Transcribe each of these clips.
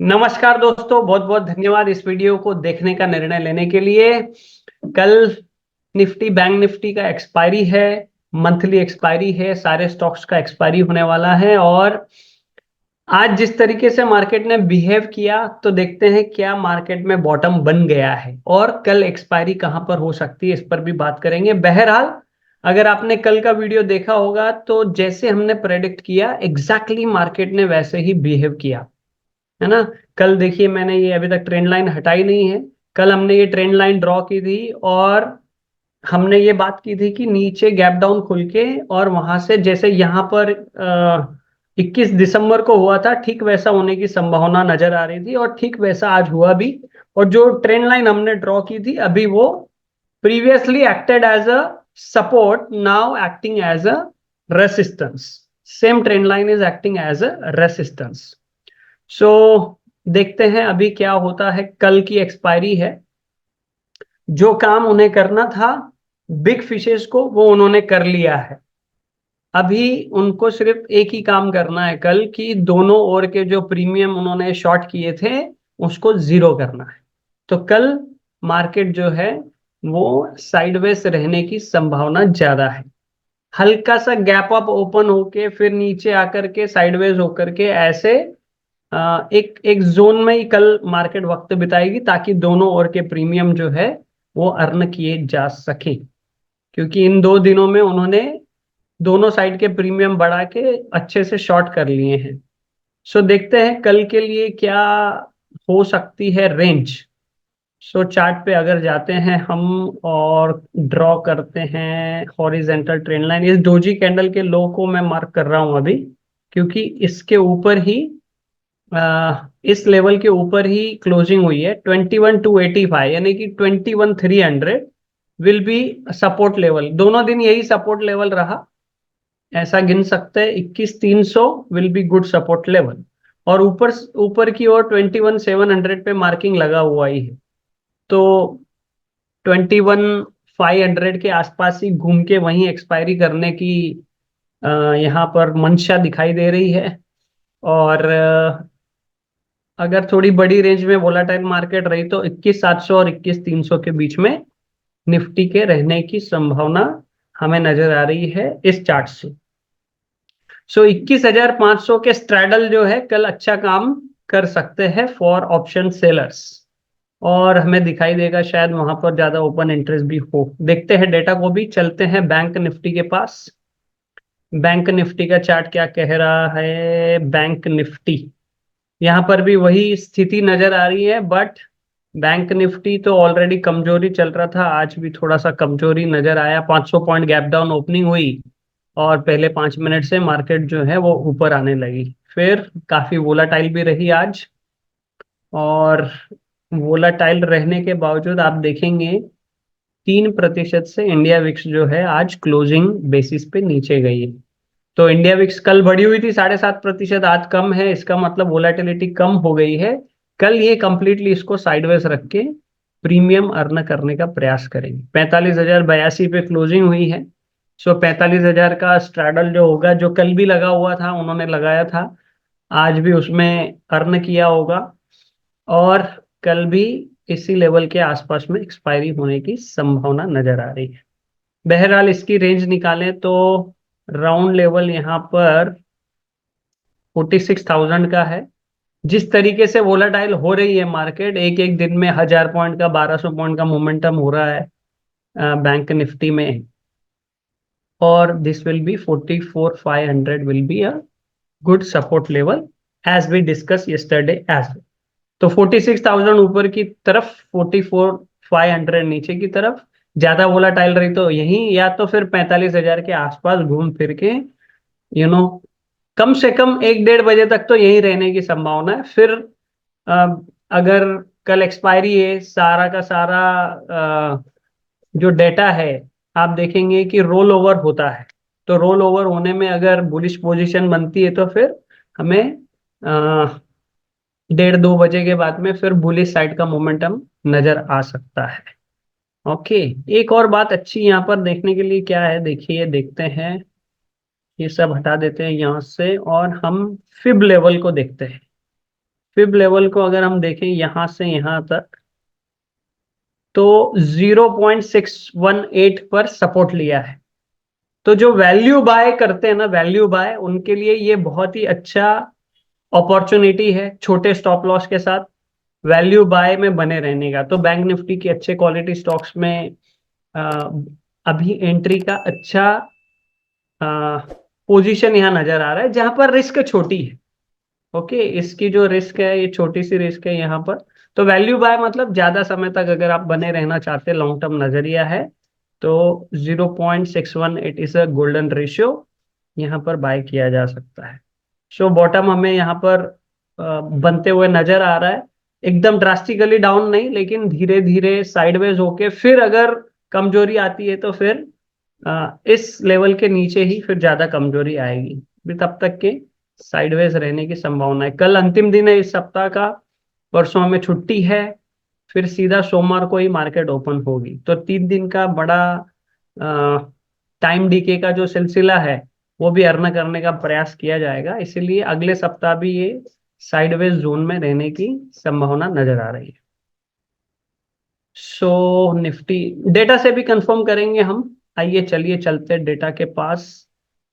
नमस्कार दोस्तों, बहुत बहुत धन्यवाद इस वीडियो को देखने का निर्णय लेने के लिए। कल निफ्टी बैंक निफ्टी का एक्सपायरी है, मंथली एक्सपायरी है, सारे स्टॉक्स का एक्सपायरी होने वाला है। और आज जिस तरीके से मार्केट ने बिहेव किया तो देखते हैं क्या मार्केट में बॉटम बन गया है और कल एक्सपायरी कहां पर हो सकती है, इस पर भी बात करेंगे। बहरहाल अगर आपने कल का वीडियो देखा होगा तो जैसे हमने प्रेडिक्ट किया एग्जैक्टली मार्केट ने वैसे ही बिहेव किया, है ना। कल देखिए, मैंने ये अभी तक ट्रेंड लाइन हटाई नहीं है। कल हमने ये ट्रेंड लाइन ड्रॉ की थी और हमने ये बात की थी कि नीचे गैप डाउन खुल के और वहां से जैसे यहाँ पर 21 दिसंबर को हुआ था, ठीक वैसा होने की संभावना नजर आ रही थी और ठीक वैसा आज हुआ भी। और जो ट्रेंड लाइन हमने ड्रॉ की थी अभी वो previously acted as a support, now acting as a resistance. Same trend line is acting as a resistance. So देखते हैं अभी क्या होता है। कल की एक्सपायरी है, जो काम उन्हें करना था बिग फिशेस को वो उन्होंने कर लिया है। अभी उनको सिर्फ एक ही काम करना है कल, कि दोनों ओर के जो प्रीमियम उन्होंने शॉर्ट किए थे उसको जीरो करना है। तो कल मार्केट जो है वो साइडवेज रहने की संभावना ज्यादा है। हल्का सा गैप अप ओपन होके फिर नीचे आकर के साइडवेज होकर के ऐसे एक एक जोन में ही कल मार्केट वक्त बिताएगी, ताकि दोनों ओर के प्रीमियम जो है वो अर्न किए जा सके। क्योंकि इन 2 दिनों में उन्होंने दोनों साइड के प्रीमियम बढ़ा के अच्छे से शॉर्ट कर लिए हैं। सो देखते हैं कल के लिए क्या हो सकती है रेंज। सो चार्ट पे अगर जाते हैं हम और ड्रॉ करते हैं हॉरिजेंटल ट्रेंड लाइन, इस डोजी कैंडल के लो को मैं मार्क कर रहा हूं अभी, क्योंकि इसके ऊपर ही इस लेवल के ऊपर ही क्लोजिंग हुई है 21,285, यानी कि 21,300 विल बी सपोर्ट लेवल। दोनों दिन यही सपोर्ट लेवल रहा, ऐसा गिन सकते हैं। 21,300 will be good support level. और ऊपर ऊपर की ओर 21,700 पे मार्किंग लगा हुआ ही है। तो 21,500 के आसपास ही घूम के वहीं एक्सपायरी करने की यहाँ पर मंशा दिखाई दे रही है। और अगर थोड़ी बड़ी रेंज में वोलाटाइल मार्केट रही तो 21,700 और 21,300 के बीच में निफ्टी के रहने की संभावना हमें नजर आ रही है इस चार्ट से। सो 21,500 के स्ट्रैडल जो है कल अच्छा काम कर सकते हैं फॉर ऑप्शन सेलर्स, और हमें दिखाई देगा शायद वहां पर ज्यादा ओपन इंटरेस्ट भी हो। देखते हैं डेटा को भी। चलते हैं बैंक निफ्टी के पास। बैंक निफ्टी का चार्ट क्या कह रहा है। बैंक निफ्टी, यहाँ पर भी वही स्थिति नजर आ रही है, बट बैंक निफ्टी तो ऑलरेडी कमजोरी चल रहा था, आज भी थोड़ा सा कमजोरी नजर आया। 500 पॉइंट गैप डाउन ओपनिंग हुई और पहले 5 मिनट से मार्केट जो है वो ऊपर आने लगी, फिर काफी वोलाटाइल भी रही आज। और वोलाटाइल रहने के बावजूद आप देखेंगे 3% से इंडिया विक्स जो है आज क्लोजिंग बेसिस पे नीचे गई है। तो इंडिया विक्स कल बढ़ी हुई थी 7.5%, आज कम है, इसका मतलब वोलेटिलिटी कम हो गई है। कल ये कंप्लीटली इसको साइडवेज रख के प्रीमियम अर्न करने का प्रयास करेंगे। 45,082 पे क्लोजिंग हुई है। सो 45,000 का स्ट्रैडल जो होगा, जो कल भी लगा हुआ था, उन्होंने लगाया था, आज भी उसमें अर्न किया होगा। और कल भी इसी लेवल के आसपास में एक्सपायरी होने की संभावना नजर आ रही है। बहरहाल इसकी रेंज निकालें तो राउंड लेवल यहाँ पर 46,000 का है। जिस तरीके से वोलाटाइल हो रही है मार्केट, एक एक दिन में 1,000 पॉइंट का 1,200 पॉइंट का मोमेंटम हो रहा है बैंक निफ्टी में। और this will be 44,500 will be a good support level as we discuss yesterday as. तो 46,000 ऊपर की तरफ, 44,500 नीचे की तरफ। ज्यादा वोलाटाइल रही तो यही, या तो फिर 45,000 के आसपास घूम फिर के यू नो कम से कम 1-1:30 बजे तक तो यही रहने की संभावना है। फिर अ, अगर कल एक्सपायरी है, सारा का सारा जो डेटा है, आप देखेंगे कि रोल ओवर होता है। तो रोल ओवर होने में अगर बुलिश पोजीशन बनती है तो फिर हमें 1:30-2 बजे के बाद में फिर बुलिश साइड का मोमेंटम नजर आ सकता है। ओके, एक और बात अच्छी यहाँ पर देखने के लिए क्या है, देखिए, देखते हैं। ये सब हटा देते हैं यहाँ से और हम फिब लेवल को देखते हैं। फिब लेवल को अगर हम देखें यहां से यहां तक, तो 0.618 पर सपोर्ट लिया है। तो जो वैल्यू बाय करते हैं ना, वैल्यू बाय, उनके लिए ये बहुत ही अच्छा अपॉर्चुनिटी है छोटे स्टॉप लॉस के साथ वैल्यू बाय में बने रहने का। तो बैंक निफ्टी की अच्छे क्वालिटी स्टॉक्स में अ, अभी एंट्री का अच्छा पोजीशन यहाँ नजर आ रहा है, जहां पर रिस्क छोटी है। ओके, इसकी जो रिस्क है ये छोटी सी रिस्क है यहाँ पर। तो वैल्यू बाय मतलब ज्यादा समय तक अगर आप बने रहना चाहते हैं, लॉन्ग टर्म नजरिया है, तो 0.618 इज अ गोल्डन रेशियो, यहाँ पर बाय किया जा सकता है। सो बॉटम हमें यहाँ पर बनते हुए नजर आ रहा है, एकदम ड्रास्टिकली डाउन नहीं, लेकिन धीरे धीरे साइडवेज होके फिर अगर कमजोरी आती है तो फिर इस लेवल के नीचे ही फिर ज्यादा कमजोरी आएगी। फिर तब तक के साइडवेज रहने की संभावना है। कल अंतिम दिन है इस सप्ताह का, परसों हमें छुट्टी है, फिर सीधा सोमवार को ही मार्केट ओपन होगी। तो 3 दिन का बड़ा टाइम डीके का जो सिलसिला है वो भी अर्न करने का प्रयास किया जाएगा, इसीलिए अगले सप्ताह भी ये साइडवेज जोन में रहने की संभावना नजर आ रही है। सो निफ्टी डेटा से भी कंफर्म करेंगे हम। आइए चलिए चलते डेटा के पास,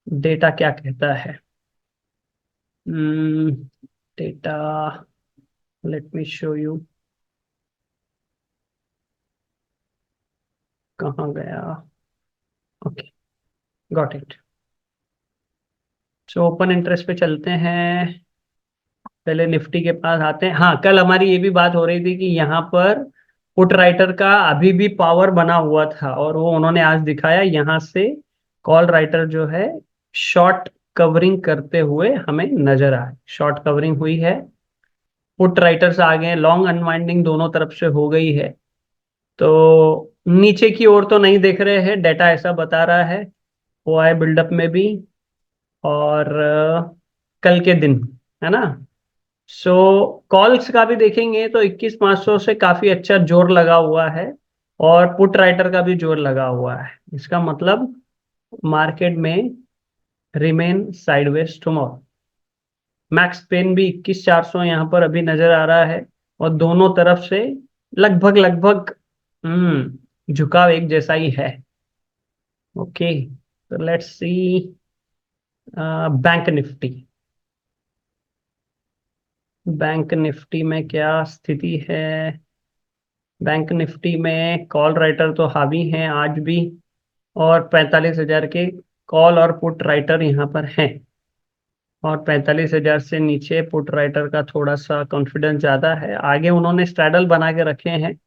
डेटा क्या कहता है। Data, let me show you, कहाँ गया। Okay, got it. So open interest पे चलते हैं, पहले निफ्टी के पास आते हैं। हाँ, कल हमारी ये भी बात हो रही थी कि यहाँ पर पुट राइटर का अभी भी पावर बना हुआ था, और वो उन्होंने आज दिखाया। यहाँ से कॉल राइटर जो है शॉर्ट कवरिंग करते हुए हमें नजर आए, शॉर्ट कवरिंग हुई है, पुट राइटर्स आ गए, लॉन्ग अनवाइंडिंग दोनों तरफ से हो गई है। तो नीचे की ओर तो नहीं देख रहे हैं, डेटा ऐसा बता रहा है, वो आए बिल्डअप में भी, और कल के दिन, है ना। सो कॉल्स का भी देखेंगे तो 21,500 से काफी अच्छा जोर लगा हुआ है, और पुट राइटर का भी जोर लगा हुआ है। इसका मतलब मार्केट में remain sideways tomorrow. Max pain भी 21,400 यहाँ पर अभी नजर आ रहा है, और दोनों तरफ से लगभग लगभग झुकाव एक जैसा ही है। ओके, तो let's see bank Nifty. Bank Nifty में क्या स्थिति है। बैंक निफ्टी में कॉल राइटर तो हावी हैं आज भी, और 45,000 के कॉल और पुट राइटर यहाँ पर हैं, और 45,000 से नीचे पुट राइटर का थोड़ा सा कॉन्फिडेंस ज्यादा है। आगे उन्होंने स्ट्रैडल बना के रखे हैं,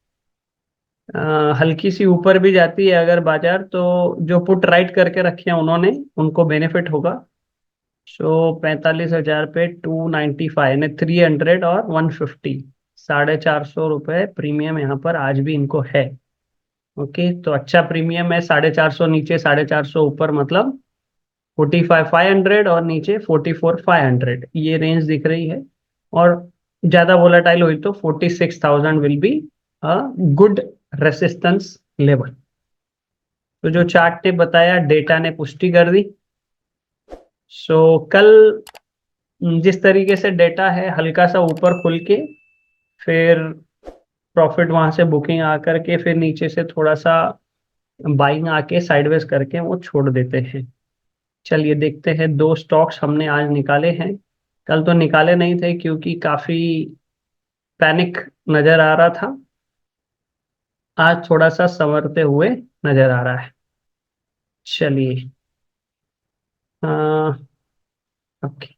हल्की सी ऊपर भी जाती है अगर बाजार, तो जो पुट राइट करके रखे हैं उन्होंने, उनको बेनिफिट होगा। सो 45,000 पे 295 ने 300 और 150, 450 रुपये प्रीमियम यहाँ पर आज भी इनको है। ओके, तो अच्छा प्रीमियम है, 450 नीचे 450 ऊपर, मतलब 45,500 और नीचे 44,500, ये रेंज दिख रही है। और ज्यादा वोलेटाइल हुई तो 46,000 will be a good resistance level. तो जो चार्ट ने बताया, डेटा ने पुष्टि कर दी। सो कल जिस तरीके से डेटा है, हल्का सा ऊपर खुल के फिर प्रॉफिट वहां से बुकिंग आकर के फिर नीचे से थोड़ा सा बाइंग आके साइडवेज करके वो छोड़ देते हैं। चलिए देखते हैं, दो स्टॉक्स हमने आज निकाले हैं, कल तो निकाले नहीं थे क्योंकि काफी पैनिक नजर आ रहा था। आज थोड़ा सा संवरते हुए नजर आ रहा है। चलिए, ओके।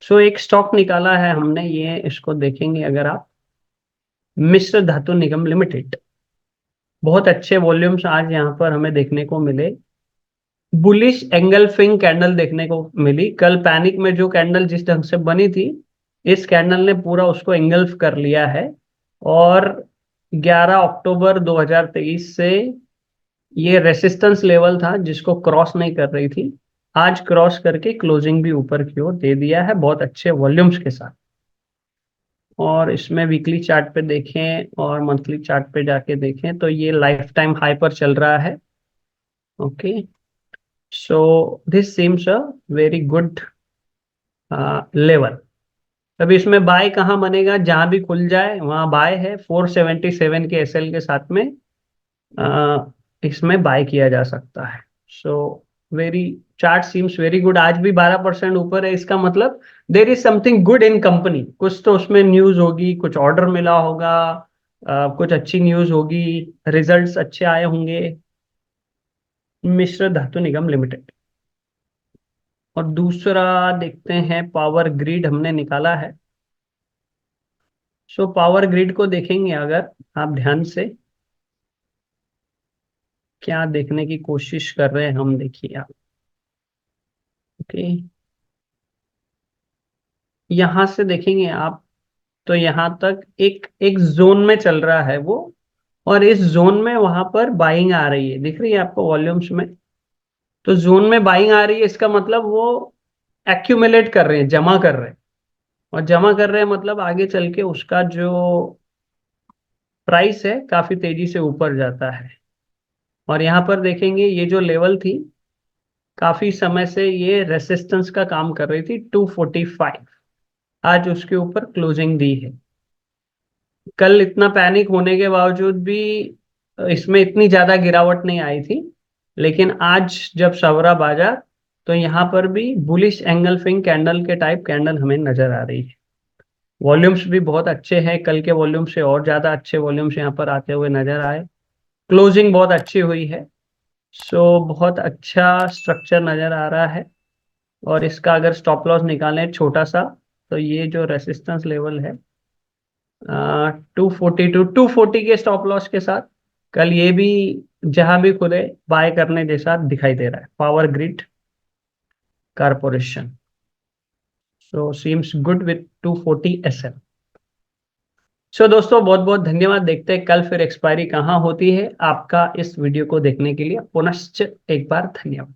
सो एक स्टॉक निकाला है हमने, ये इसको देखेंगे अगर आप, मिश्र धातु निगम लिमिटेड। बहुत अच्छे वॉल्यूम्स आज यहाँ पर हमें देखने को मिले, बुलिश एंगल्फिंग कैंडल देखने को मिली। कल पैनिक में जो कैंडल जिस ढंग से बनी थी, इस कैंडल ने पूरा उसको एंगल्फ कर लिया है, और 11 अक्टूबर 2023 से ये रेसिस्टेंस लेवल था जिसको क्रॉस नहीं कर रही थी, आज क्रॉस करके क्लोजिंग भी ऊपर की ओर दे दिया है बहुत अच्छे वॉल्यूम्स के साथ। और इसमें वीकली चार्ट पे देखें और मंथली चार्ट पे जाके देखें तो ये लाइफ टाइम हाई पर चल रहा है। Okay, so this seems a very good level. अभी इसमें बाय कहाँ बनेगा, जहां भी खुल जाए वहां बाय है। 477 के एसएल के साथ में इसमें बाय किया जा सकता है। So very, chart seems very good. आज भी 12% ऊपर है, इसका मतलब there is something good in company. कुछ तो उसमें न्यूज होगी, कुछ ऑर्डर मिला होगा, कुछ अच्छी न्यूज होगी, रिजल्ट्स अच्छे आए होंगे। मिश्र धातु निगम लिमिटेड। और दूसरा देखते हैं, पावर ग्रिड हमने निकाला है। सो पावर ग्रिड को देखेंगे अगर आप ध्यान से, क्या देखने की कोशिश कर रहे हैं हम, देखिए आप। ओके, यहां से देखेंगे आप, तो यहां तक एक एक जोन में चल रहा है वो, और इस जोन में वहां पर बाइंग आ रही है, दिख रही है आपको वॉल्यूम्स में। तो जोन में बाइंग आ रही है, इसका मतलब वो एक्यूमुलेट कर रहे हैं, जमा कर रहे हैं। और जमा कर रहे हैं मतलब आगे चल के उसका जो प्राइस है काफी तेजी से ऊपर जाता है। और यहाँ पर देखेंगे ये जो लेवल थी, काफी समय से ये रेसिस्टेंस का काम कर रही थी, 245। आज उसके ऊपर क्लोजिंग दी है। कल इतना पैनिक होने के बावजूद भी इसमें इतनी ज्यादा गिरावट नहीं आई थी, लेकिन आज जब सवरा बाजा, तो यहाँ पर भी बुलिश एंगल्फिंग कैंडल के टाइप कैंडल हमें नजर आ रही है। वॉल्यूम्स भी बहुत अच्छे हैं, कल के वॉल्यूम से और ज्यादा अच्छे वॉल्यूम्स यहाँ पर आते हुए नजर आए। क्लोजिंग बहुत अच्छी हुई है। सो बहुत अच्छा स्ट्रक्चर नजर आ रहा है। और इसका अगर स्टॉप लॉस निकालें छोटा सा, तो ये जो रेसिस्टेंस लेवल है 240 के स्टॉप लॉस के साथ, कल ये भी जहां भी खुले बाय करने जैसा दिखाई दे रहा है। Power grid corporation, so seems good with 240 SL. So दोस्तों बहुत बहुत धन्यवाद। देखते हैं कल फिर एक्सपायरी कहाँ होती है। आपका इस वीडियो को देखने के लिए पुनश्च एक बार धन्यवाद।